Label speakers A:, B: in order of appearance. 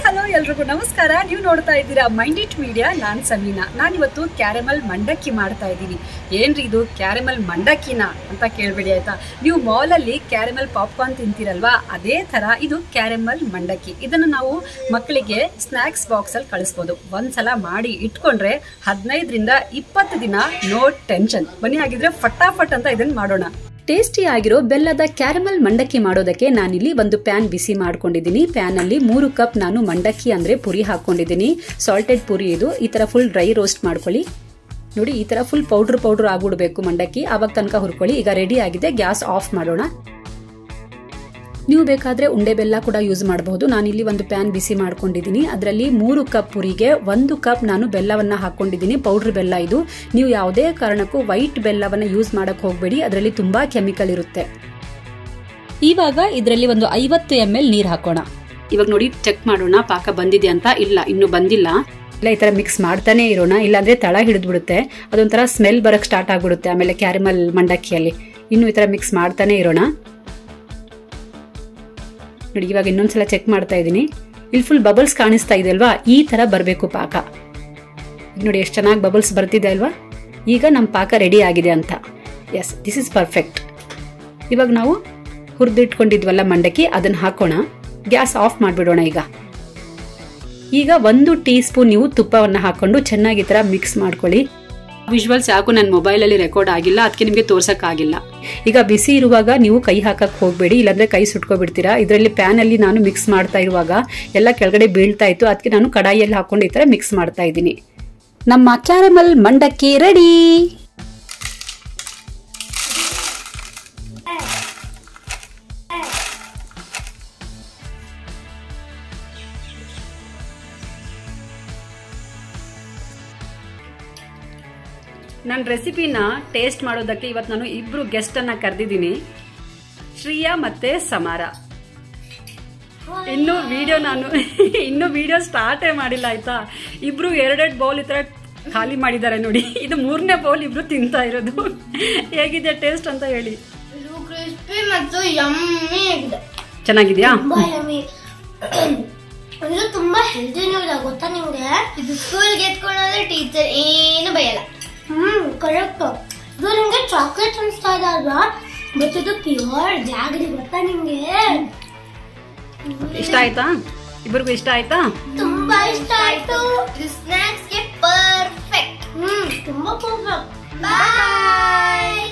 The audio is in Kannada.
A: ಹಲೋ ಎಲ್ರಿಗೂ ನಮಸ್ಕಾರ. ನೀವು ನೋಡ್ತಾ ಇದ್ದೀರಾ ಮೈಂಡ್ ಇಟ್ ಮೀಡಿಯಾ. ನಾನು ಸಮೀನಾ. ನಾನಿವತ್ತು ಕ್ಯಾರಮಲ್ ಮಂಡಕ್ಕಿ ಮಾಡ್ತಾ ಇದ್ದೀನಿ. ಏನ್ರಿ ಇದು ಕ್ಯಾರಮಲ್ ಮಂಡಕ್ಕಿನ ಅಂತ ಕೇಳಬೇಡಿ ಆಯ್ತಾ. ನೀವು ಮಾಲಲ್ಲಿ ಕ್ಯಾರಮಲ್ ಪಾಪ್ಕಾರ್ನ್ ತಿಂತೀರಲ್ವಾ, ಅದೇ ಥರ ಇದು ಕ್ಯಾರಮಲ್ ಮಂಡಕ್ಕಿ. ಇದನ್ನು ನಾವು ಮಕ್ಕಳಿಗೆ ಸ್ನ್ಯಾಕ್ಸ್ ಬಾಕ್ಸಲ್ಲಿ ಕಳಿಸ್ಬೋದು. ಒಂದ್ಸಲ ಮಾಡಿ ಇಟ್ಕೊಂಡ್ರೆ 15ರಿಂದ 20 ದಿನ ನೋ ಟೆನ್ಷನ್. ಬನ್ನಿ ಹಾಗಿದ್ರೆ ಫಟಾಫಟ್ ಅಂತ ಇದನ್ನು ಮಾಡೋಣ. ಟೇಸ್ಟಿ ಆಗಿರೋ ಬೆಲ್ಲದ ಕ್ಯಾರಮಲ್ ಮಂಡಕ್ಕಿ ಮಾಡೋದಕ್ಕೆ ನಾನಿಲ್ಲಿ ಒಂದು ಪ್ಯಾನ್ ಬಿಸಿ ಮಾಡ್ಕೊಂಡಿದ್ದೀನಿ. ಪ್ಯಾನ್ ಅಲ್ಲಿ 3 ಕಪ್ ನಾನು ಮಂಡಕ್ಕಿ ಅಂದ್ರೆ ಪುರಿ ಹಾಕೊಂಡಿದ್ದೀನಿ. ಸಾಲ್ಟೆಡ್ ಪುರಿ ಇದು. ಈ ತರ ಫುಲ್ ಡ್ರೈ ರೋಸ್ಟ್ ಮಾಡ್ಕೊಳ್ಳಿ. ನೋಡಿ, ಈ ತರ ಫುಲ್ ಪೌಡರ್ ಆಗ್ಬಿಡ್ಬೇಕು ಮಂಡಕ್ಕಿ. ಆವಾಗ ತನಕ ಹುರ್ಕೊಳ್ಳಿ. ಈಗ ರೆಡಿ ಆಗಿದೆ. ಗ್ಯಾಸ್ ಆಫ್ ಮಾಡೋಣ. ನೀವು ಬೇಕಾದ್ರೆ ಉಂಡೆ ಬೆಲ್ಲ ಕೂಡ ಯೂಸ್ ಮಾಡಬಹುದು. ನಾನಿಲ್ಲಿ ಒಂದು ಪ್ಯಾನ್ ಬಿಸಿ ಮಾಡ್ಕೊಂಡಿದ್ದೀನಿ. ಅದರಲ್ಲಿ 3 ಕಪ್ ಪುರಿಗೆ 1 ಕಪ್ ನಾನು ಬೆಲ್ಲವನ್ನ ಹಾಕೊಂಡಿದ್ದೀನಿ. ಪೌಡರ್ ಬೆಲ್ಲ ಇದು. ನೀವು ಯಾವುದೇ ಕಾರಣಕ್ಕೂ ವೈಟ್ ಬೆಲ್ಲವನ್ನ ಯೂಸ್ ಮಾಡಕ್ ಹೋಗಬೇಡಿ. ಅದರಲ್ಲಿ ತುಂಬಾ ಕೆಮಿಕಲ್ ಇರುತ್ತೆ. ಇವಾಗ ಇದರಲ್ಲಿ ಒಂದು 50 ml ನೀರು ಹಾಕೋಣ. ಇವಾಗ ನೋಡಿ, ಚೆಕ್ ಮಾಡೋಣ ಪಾಕ ಬಂದಿದೆ ಅಂತ. ಇಲ್ಲ, ಇನ್ನು ಬಂದಿಲ್ಲ. ಇಲ್ಲ, ಈ ತರ ಮಿಕ್ಸ್ ಮಾಡ್ತಾನೆ ಇರೋಣ. ಇಲ್ಲಾಂದ್ರೆ ತಳ ಹಿಡಿದ್ಬಿಡುತ್ತೆ. ಅದೊಂಥರ ಸ್ಮೆಲ್ ಬರಕ್ ಸ್ಟಾರ್ಟ್ ಆಗ್ಬಿಡುತ್ತೆ ಆಮೇಲೆ ಕ್ಯಾರಮಲ್ ಮಂಡಕ್ಕಿಯಲ್ಲಿ. ಇನ್ನು ಈ ತರ ಮಿಕ್ಸ್ ಮಾಡ್ತಾನೆ ಇರೋಣ. ನೋಡಿ, ಇವಾಗ ಇನ್ನೊಂದ್ಸಲ ಚೆಕ್ ಮಾಡ್ತಾ ಇದ್ದೀನಿ. ಇಲ್ಲಿ ಫುಲ್ ಬಬಲ್ಸ್ ಕಾಣಿಸ್ತಾ ಇದೆ ಅಲ್ವಾ, ಈ ತರ ಬರಬೇಕು ಪಾಕ. ನೋಡಿ ಎಷ್ಟು ಚೆನ್ನಾಗಿ ಬಬಲ್ಸ್ ಬರ್ತಿದೆ ಅಲ್ವಾ. ಈಗ ನಮ್ಮ ಪಾಕ ರೆಡಿ ಆಗಿದೆ ಅಂತ. Yes, this is perfect. ಇವಾಗ ನಾವು ಹುರಿದಿಟ್ಕೊಂಡಿದ್ವಲ್ಲ ಮಂಡಕ್ಕಿ, ಅದನ್ನ ಹಾಕೋಣ. ಗ್ಯಾಸ್ ಆಫ್ ಮಾಡಿಬಿಡೋಣ. ಈಗ 1 ಟೀ ಸ್ಪೂನ್ ನೀವು ತುಪ್ಪವನ್ನ ಹಾಕೊಂಡು ಚೆನ್ನಾಗಿ ಈ ತರ ಮಿಕ್ಸ್ ಮಾಡ್ಕೊಳ್ಳಿ. ವಿಜುವಲ್ಸ್ ಯಾಕೋ ನನ್ನ ಮೊಬೈಲಲ್ಲಿ ರೆಕಾರ್ಡ್ ಆಗಿಲ್ಲ, ಅದಕ್ಕೆ ನಿಮಗೆ ತೋರ್ಸಕ್ ಆಗಿಲ್ಲ. ಈಗ ಬಿಸಿ ಇರುವಾಗ ನೀವು ಕೈ ಹಾಕಕ್ ಹೋಗ್ಬೇಡಿ, ಇಲ್ಲಾಂದ್ರೆ ಕೈ ಸುಟ್ಕೊಬಿಡ್ತೀರಾ. ಇದರಲ್ಲಿ ಪ್ಯಾನ್ ಅಲ್ಲಿ ನಾನು ಮಿಕ್ಸ್ ಮಾಡ್ತಾ ಇರುವಾಗ ಎಲ್ಲ ಕೆಳಗಡೆ ಬೀಳ್ತಾ ಇತ್ತು. ಅದಕ್ಕೆ ನಾನು ಕಡಾಯಿಯಲ್ಲಿ ಹಾಕೊಂಡು ಈ ತರ ಮಿಕ್ಸ್ ಮಾಡ್ತಾ ಇದ್ದೀನಿ. ನಮ್ಮ ಕ್ಯಾರಮಲ್ ಮಂಡಕ್ಕಿ ರೆಡಿ. ನನ್ನ ರೆಸಿಪಿನ ಟೇಸ್ಟ್ ಮಾಡೋದಕ್ಕೆ ಇವತ್ತು ನಾನು 2 ಗೆಸ್ಟ್ ಅನ್ನ ಕರೆದಿದ್ದೀನಿ, ಶ್ರೀಯಾ ಮತ್ತೆ ಸಮಾರ. ಇನ್ನು ವಿಡಿಯೋ ಸ್ಟಾರ್ಟೇ ಮಾಡಿಲ್ಲ ಆಯ್ತಾ. ಇಬ್ರು 2 ಬೌಲ್ ಈ ತರ ಖಾಲಿ ಮಾಡಿದ್ದಾರೆ ನೋಡಿ. ಇದು 3ನೇ ಬೌಲ್ ಇಬ್ರು ತಿಂತಾ ಇರೋದು. ಹೇಗಿದೆ ಟೇಸ್ಟ್ ಅಂತ ಹೇಳಿ. ಚೆನ್ನಾಗಿದ್ಯಾ?
B: ಇದು ತುಂಬಾ ಹೆಲ್ದಿನೂ ಇಲ್ಲ ಗೊತ್ತಾ ನಿಮ್ಗೆ. ಇದು ಸ್ಕೂಲ್ಗೆ ಎತ್ಕೊಂಡ್ರೆ ಟೀಚರ್ ಏನು ಬೈಯಲ್ಲ. ಕರೆಕ್ಟ್. ಇದು ನಿಮ್ಗೆ ಚಾಕ್ಲೇಟ್ ಅನ್ಸ್ತಾ ಇದೆ ಅಲ್ವಾ, ಬಟ್ ಇದು ಪ್ಯೂರ್ ಜಾಗರಿ ಗೊತ್ತಾ ನಿಮ್ಗೆ.
A: ಇಷ್ಟ ಆಯ್ತಾ? ಇಬ್ಬರಿಗೂ ಇಷ್ಟ ಆಯ್ತಾ?
B: ತುಂಬಾ ಇಷ್ಟ ಆಯ್ತು. ಇದು ಸ್ನ್ಯಾಕ್ಸ್ ಗೆ ಪರ್ಫೆಕ್ಟ್. ತುಂಬಾ ಪರ್ಫೆಕ್ಟ್. ಬಾಯ್.